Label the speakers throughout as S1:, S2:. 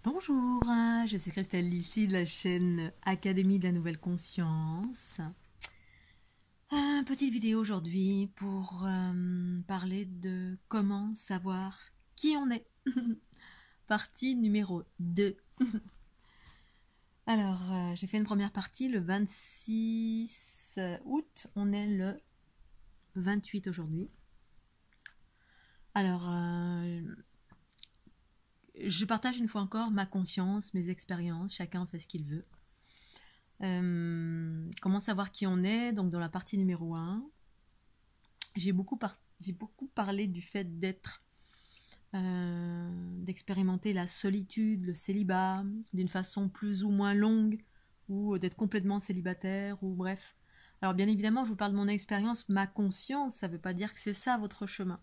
S1: Bonjour, je suis Christelle ici de la chaîne Académie de la Nouvelle Conscience. Petite vidéo aujourd'hui pour parler de comment savoir qui on est. Partie numéro 2. Alors, j'ai fait une première partie le 26 août, on est le 28 aujourd'hui. Alors, je partage une fois encore ma conscience, mes expériences, chacun fait ce qu'il veut. Comment savoir qui on est, donc dans la partie numéro 1, j'ai beaucoup parlé du fait d'expérimenter la solitude, le célibat, d'une façon plus ou moins longue, ou d'être complètement célibataire, ou bref. Alors bien évidemment, je vous parle de mon expérience, ma conscience, ça ne veut pas dire que c'est ça votre chemin.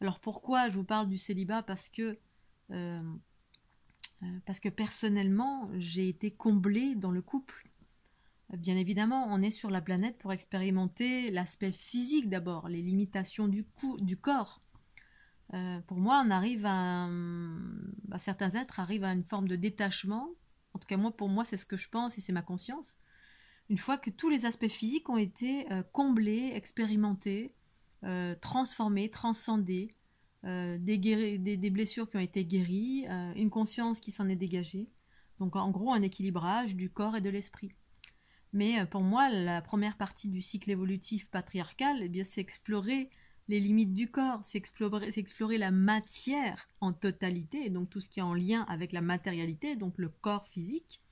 S1: Alors pourquoi je vous parle du célibat? Parce que personnellement, j'ai été comblée dans le couple. Bien évidemment, on est sur la planète pour expérimenter l'aspect physique d'abord, les limitations du corps. Pour moi, on arrive certains êtres arrivent à une forme de détachement. En tout cas, pour moi, c'est ce que je pense et c'est ma conscience. Une fois que tous les aspects physiques ont été comblés, expérimentés, transformés, transcendés, des blessures qui ont été guéries, une conscience qui s'en est dégagée. Donc en gros, un équilibrage du corps et de l'esprit. Mais pour moi, la première partie du cycle évolutif patriarcal, eh bien, c'est explorer les limites du corps, c'est explorer la matière en totalité, donc tout ce qui est en lien avec la matérialité, donc le corps physique,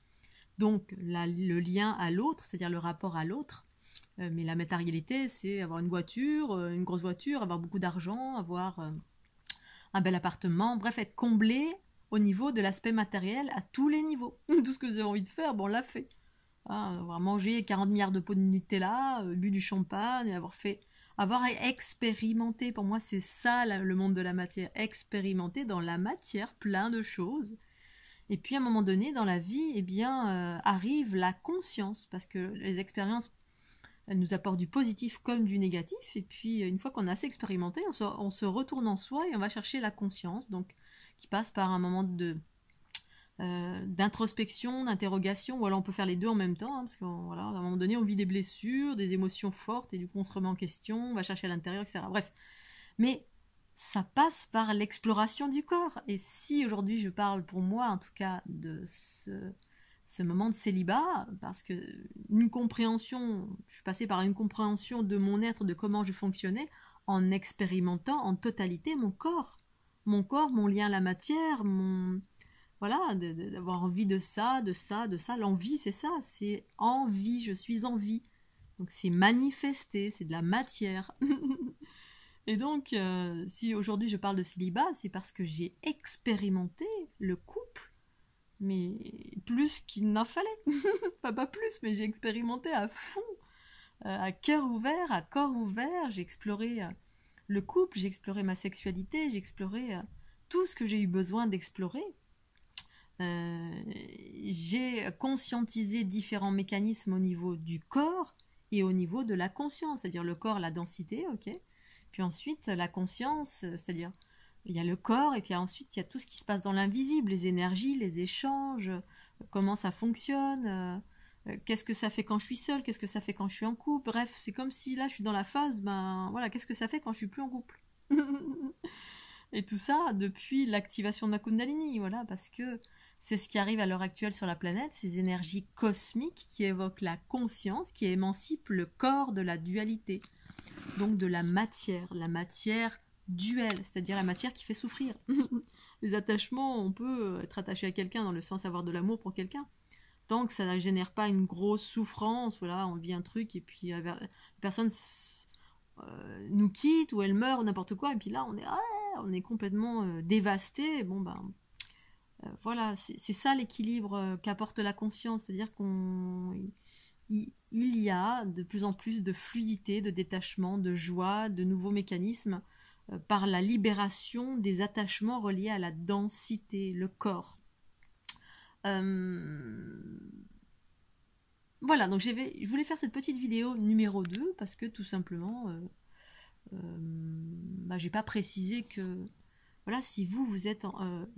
S1: donc le lien à l'autre, c'est-à-dire le rapport à l'autre. Mais la matérialité, c'est avoir une voiture, une grosse voiture, avoir beaucoup d'argent, avoir un bel appartement, bref, être comblé au niveau de l'aspect matériel à tous les niveaux. Tout ce que vous avez envie de faire, bon, on l'a fait. Avoir mangé 40 milliards de pots de Nutella, bu du champagne, avoir expérimenté, pour moi c'est ça le monde de la matière, expérimenter dans la matière plein de choses. Et puis à un moment donné dans la vie, eh bien, arrive la conscience, parce que les expériences elles nous apportent du positif comme du négatif, et puis une fois qu'on a assez expérimenté, on se retourne en soi et on va chercher la conscience, donc qui passe par un moment d'introspection, d'interrogation, ou alors on peut faire les deux en même temps, parce qu'à voilà, à un moment donné on vit des blessures, des émotions fortes, et du coup on se remet en question, on va chercher à l'intérieur, etc. Bref, mais ça passe par l'exploration du corps, et si aujourd'hui je parle pour moi en tout cas de ce moment de célibat, parce que je suis passée par une compréhension de mon être, de comment je fonctionnais, en expérimentant en totalité mon corps, mon lien à la matière, voilà, d'avoir envie de ça. L'envie, c'est ça, c'est envie, je suis en vie. Donc c'est manifesté, c'est de la matière. Et donc, si aujourd'hui je parle de célibat, c'est parce que j'ai expérimenté le couple, mais plus qu'il n'en fallait. Pas plus, mais j'ai expérimenté à fond, à cœur ouvert, à corps ouvert. J'ai exploré le couple, j'ai exploré ma sexualité, j'ai exploré tout ce que j'ai eu besoin d'explorer. J'ai conscientisé différents mécanismes au niveau du corps et au niveau de la conscience, c'est-à-dire le corps, la densité, ok. Puis ensuite la conscience, c'est-à-dire il y a le corps et puis ensuite il y a tout ce qui se passe dans l'invisible, les énergies, les échanges, comment ça fonctionne, qu'est-ce que ça fait quand je suis seule, qu'est-ce que ça fait quand je suis en couple. Bref, c'est comme si là je suis dans la phase, ben voilà, qu'est-ce que ça fait quand je suis plus en couple. Et tout ça depuis l'activation de ma Kundalini, voilà, parce que c'est ce qui arrive à l'heure actuelle sur la planète, ces énergies cosmiques qui évoquent la conscience, qui émancipent le corps de la dualité, donc de la matière duelle, c'est-à-dire la matière qui fait souffrir. Les attachements, on peut être attaché à quelqu'un dans le sens avoir de l'amour pour quelqu'un, tant que ça ne génère pas une grosse souffrance, voilà, on vit un truc et puis la personne nous quitte ou elle meurt ou n'importe quoi, et puis là on est complètement dévasté, bon ben voilà, c'est ça l'équilibre qu'apporte la conscience, c'est-à-dire il y a de plus en plus de fluidité, de détachement, de joie, de nouveaux mécanismes par la libération des attachements reliés à la densité, le corps. Voilà, donc je voulais faire cette petite vidéo numéro 2 parce que tout simplement, j'ai pas précisé que voilà, si vous êtes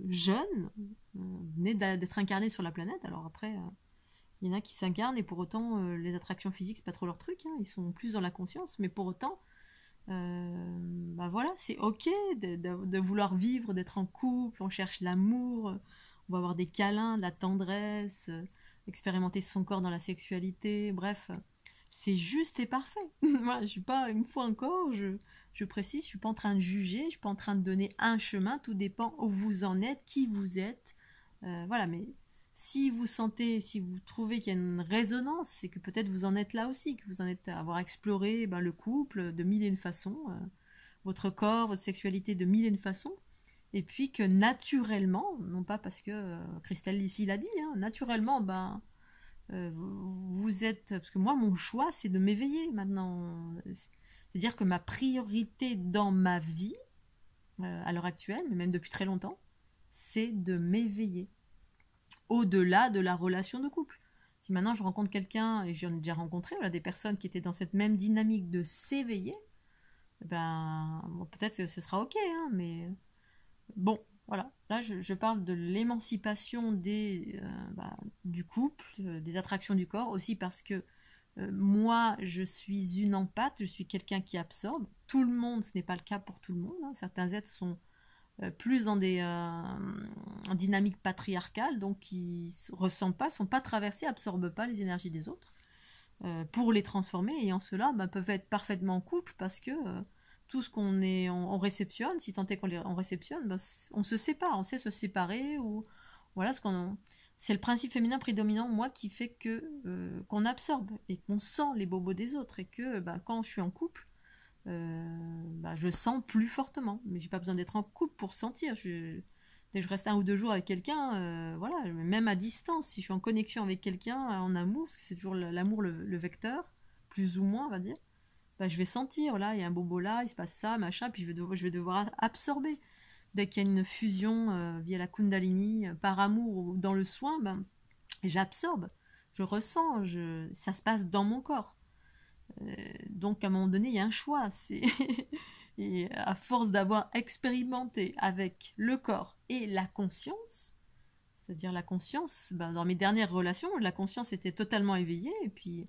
S1: jeune, venez d'être incarné sur la planète. Alors après, il y en a qui s'incarnent et pour autant, les attractions physiques, c'est pas trop leur truc. Hein. Ils sont plus dans la conscience, mais pour autant, bah voilà, c'est ok de vouloir vivre, d'être en couple, on cherche l'amour, on va avoir des câlins, de la tendresse, expérimenter son corps dans la sexualité, bref, c'est juste et parfait. Voilà, je suis pas, une fois encore, je précise, je suis pas en train de juger, je suis pas en train de donner un chemin, tout dépend où vous en êtes, qui vous êtes, voilà, mais si vous sentez, si vous trouvez qu'il y a une résonance, c'est que peut-être vous en êtes là aussi, que vous en êtes à avoir exploré le couple de mille et une façons, votre corps, votre sexualité de mille et une façons, et puis que naturellement, non pas parce que Christelle ici l'a dit, hein, naturellement, vous êtes, parce que moi mon choix c'est de m'éveiller maintenant, c'est-à-dire que ma priorité dans ma vie, à l'heure actuelle, mais même depuis très longtemps, c'est de m'éveiller au-delà de la relation de couple. Si maintenant je rencontre quelqu'un, et j'en ai déjà rencontré, voilà, des personnes qui étaient dans cette même dynamique de s'éveiller, bon, peut-être que ce sera ok, hein, mais bon, voilà. Là, je parle de l'émancipation du couple, des attractions du corps, aussi parce que moi, je suis une empathe, je suis quelqu'un qui absorbe. Tout le monde, ce n'est pas le cas pour tout le monde. Hein. Certains êtres sont plus dans des dynamiques patriarcales, donc ils ne ressentent pas, sont pas traversés, absorbent pas les énergies des autres, pour les transformer, et en cela peuvent être parfaitement en couple parce que tout ce on réceptionne, si tant est on réceptionne, on se sépare, on sait se séparer, ou voilà c'est le principe féminin prédominant, moi, qui fait que qu'on absorbe et qu'on sent les bobos des autres, et que quand je suis en couple, je sens plus fortement, mais j'ai pas besoin d'être en couple pour sentir. Dès que je reste 1 ou 2 jours avec quelqu'un, voilà, même à distance, si je suis en connexion avec quelqu'un, en amour, parce que c'est toujours l'amour le vecteur, plus ou moins, on va dire, je vais sentir, là, il y a un bobo là, il se passe ça, machin, puis je vais devoir absorber. Dès qu'il y a une fusion via la Kundalini, par amour ou dans le soin, j'absorbe, je ressens, ça se passe dans mon corps. Donc à un moment donné, il y a un choix. Et à force d'avoir expérimenté avec le corps et la conscience, c'est-à-dire la conscience, dans mes dernières relations, la conscience était totalement éveillée, et puis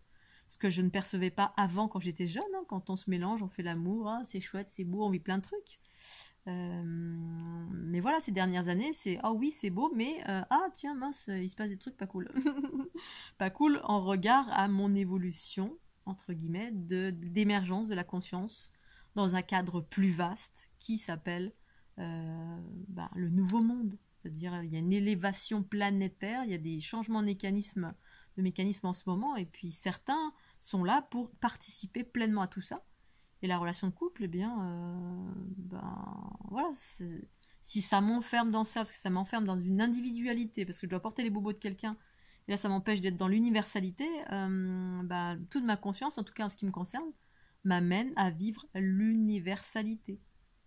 S1: ce que je ne percevais pas avant quand j'étais jeune, hein, quand on se mélange, on fait l'amour, ah, c'est chouette, c'est beau, on vit plein de trucs. Mais voilà, ces dernières années, c'est ah oui, c'est beau, mais ah tiens, mince, il se passe des trucs pas cool. Pas cool en regard à mon évolution, entre guillemets, d'émergence de la conscience dans un cadre plus vaste qui s'appelle le nouveau monde. C'est-à-dire, il y a une élévation planétaire, il y a des changements de mécanismes en ce moment, et puis certains sont là pour participer pleinement à tout ça. Et la relation de couple, voilà, si ça m'enferme dans ça, parce que ça m'enferme dans une individualité, parce que je dois porter les bobos de quelqu'un, et là ça m'empêche d'être dans l'universalité, toute ma conscience, en tout cas en ce qui me concerne, m'amène à vivre l'universalité.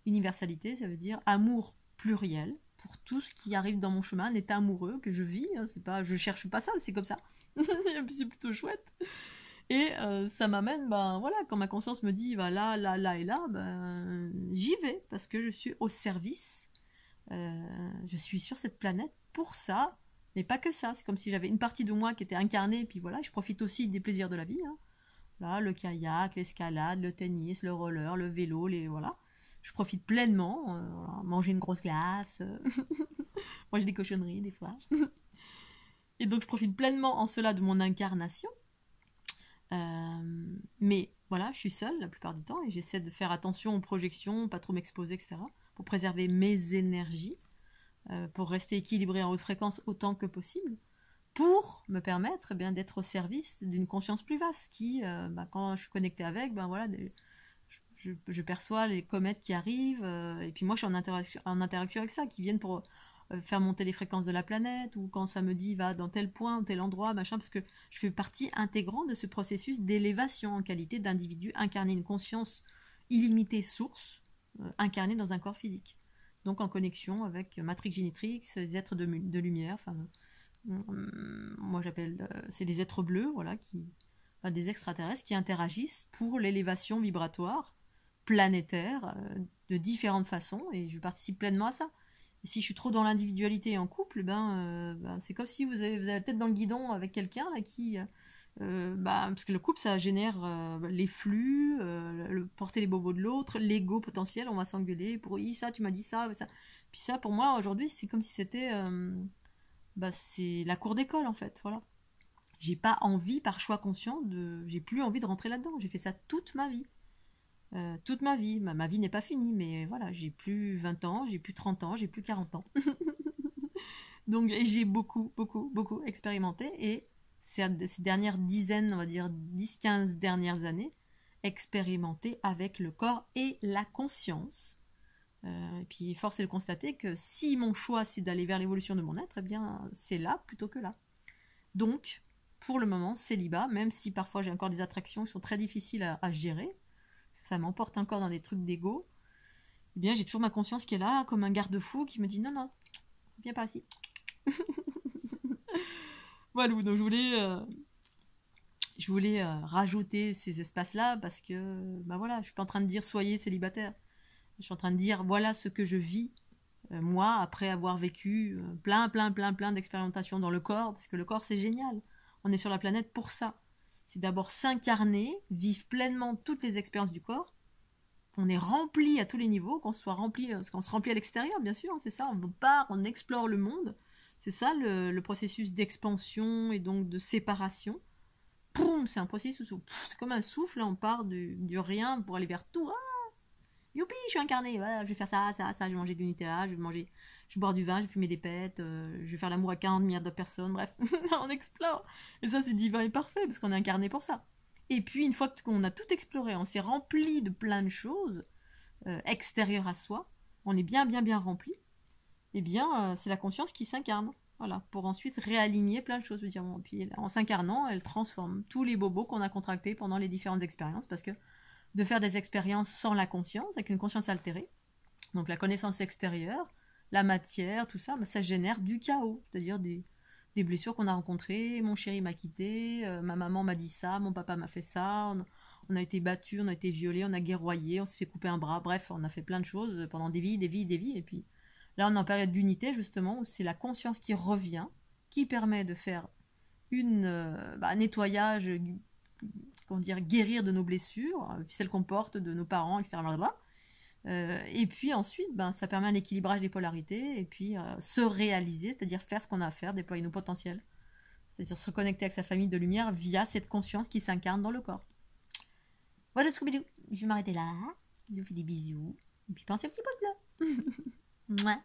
S1: Universalité, ça veut dire amour pluriel pour tout ce qui arrive dans mon chemin, un état amoureux que je vis, hein, c'est pas, je cherche pas ça, c'est comme ça. Et puis c'est plutôt chouette. Et ça m'amène, voilà, quand ma conscience me dit, là, là, là et là, j'y vais, parce que je suis au service, je suis sur cette planète pour ça, mais pas que ça, c'est comme si j'avais une partie de moi qui était incarnée, et puis voilà, je profite aussi des plaisirs de la vie, hein. Là, le kayak, l'escalade, le tennis, le roller, le vélo, voilà. Je profite pleinement, voilà, manger une grosse glace, manger des cochonneries des fois. Et donc je profite pleinement en cela de mon incarnation. Mais voilà, je suis seule la plupart du temps et j'essaie de faire attention aux projections, pas trop m'exposer, etc. pour préserver mes énergies, pour rester équilibrée en haute fréquence autant que possible, pour me permettre d'être au service d'une conscience plus vaste qui, quand je suis connectée avec, voilà, je perçois les comètes qui arrivent, et puis moi je suis en interaction avec ça, qui viennent pour faire monter les fréquences de la planète, ou quand ça me dit va dans tel point, tel endroit, machin, parce que je fais partie intégrante de ce processus d'élévation en qualité d'individu incarné, une conscience illimitée source, incarnée dans un corps physique. Donc en connexion avec Matrix Génitrix, les êtres de lumière, moi j'appelle, c'est les êtres bleus, voilà, des extraterrestres qui interagissent pour l'élévation vibratoire planétaire de différentes façons, et je participe pleinement à ça. Et si je suis trop dans l'individualité en couple, c'est comme si vous avez la tête dans le guidon avec quelqu'un là qui parce que le couple, ça génère les flux, porter les bobos de l'autre, l'ego potentiel, on va s'engueuler pour oui, ça, tu m'as dit ça, ça. Puis ça, pour moi, aujourd'hui, c'est comme si c'était c'est la cour d'école en fait, voilà. J'ai pas envie, par choix conscient, j'ai plus envie de rentrer là-dedans. J'ai fait ça toute ma vie. Toute ma vie. Ma vie n'est pas finie, mais voilà, j'ai plus 20 ans, j'ai plus 30 ans, j'ai plus 40 ans. Donc j'ai beaucoup, beaucoup, beaucoup expérimenté et ces dernières dizaines, on va dire 10-15 dernières années, expérimenté avec le corps et la conscience. Et puis force est de constater que si mon choix c'est d'aller vers l'évolution de mon être, eh bien c'est là plutôt que là. Donc, pour le moment, célibat, même si parfois j'ai encore des attractions qui sont très difficiles à gérer, ça m'emporte encore dans des trucs d'ego, eh bien j'ai toujours ma conscience qui est là, comme un garde-fou qui me dit non, non, viens pas ici. Voilà, donc je voulais rajouter ces espaces-là parce que, voilà, je suis pas en train de dire soyez célibataire. Je suis en train de dire voilà ce que je vis, moi, après avoir vécu plein d'expérimentations dans le corps, parce que le corps c'est génial. On est sur la planète pour ça. C'est d'abord s'incarner, vivre pleinement toutes les expériences du corps. On est rempli à tous les niveaux, qu'on soit rempli, parce qu'on se remplit à l'extérieur, bien sûr, c'est ça. On part, on explore le monde. C'est ça le processus d'expansion et donc de séparation. Poum, c'est un processus où c'est comme un souffle, on part du rien pour aller vers tout. Ah, youpi, je suis incarné, voilà, je vais faire ça, je vais manger du Nutella, je vais boire du vin, je vais fumer des pètes, je vais faire l'amour à 40 milliards de personnes, bref, on explore. Et ça, c'est divin et parfait, parce qu'on est incarné pour ça. Et puis, une fois qu'on a tout exploré, on s'est rempli de plein de choses extérieures à soi, on est bien rempli, eh bien, c'est la conscience qui s'incarne. Voilà, pour ensuite réaligner plein de choses. Dire, bon, puis en s'incarnant, elle transforme tous les bobos qu'on a contractés pendant les différentes expériences, parce que de faire des expériences sans la conscience, avec une conscience altérée, donc la connaissance extérieure, la matière, tout ça, ça génère du chaos, c'est-à-dire des blessures qu'on a rencontrées, mon chéri m'a quitté, ma maman m'a dit ça, mon papa m'a fait ça, on a été battus, on a été violés, on a guerroyé, on s'est fait couper un bras, bref, on a fait plein de choses pendant des vies, et puis là on est en période d'unité justement, où c'est la conscience qui revient, qui permet de faire un nettoyage, comment dire, guérir de nos blessures, celles qu'on porte de nos parents, etc. Et puis ensuite, ça permet un équilibrage des polarités et puis se réaliser, c'est-à-dire faire ce qu'on a à faire, déployer nos potentiels, c'est-à-dire se connecter avec sa famille de lumière via cette conscience qui s'incarne dans le corps. Voilà, Scooby-Doo, je vais m'arrêter là, je vous fais des bisous, et puis pensez un petit peu de là. Mouah.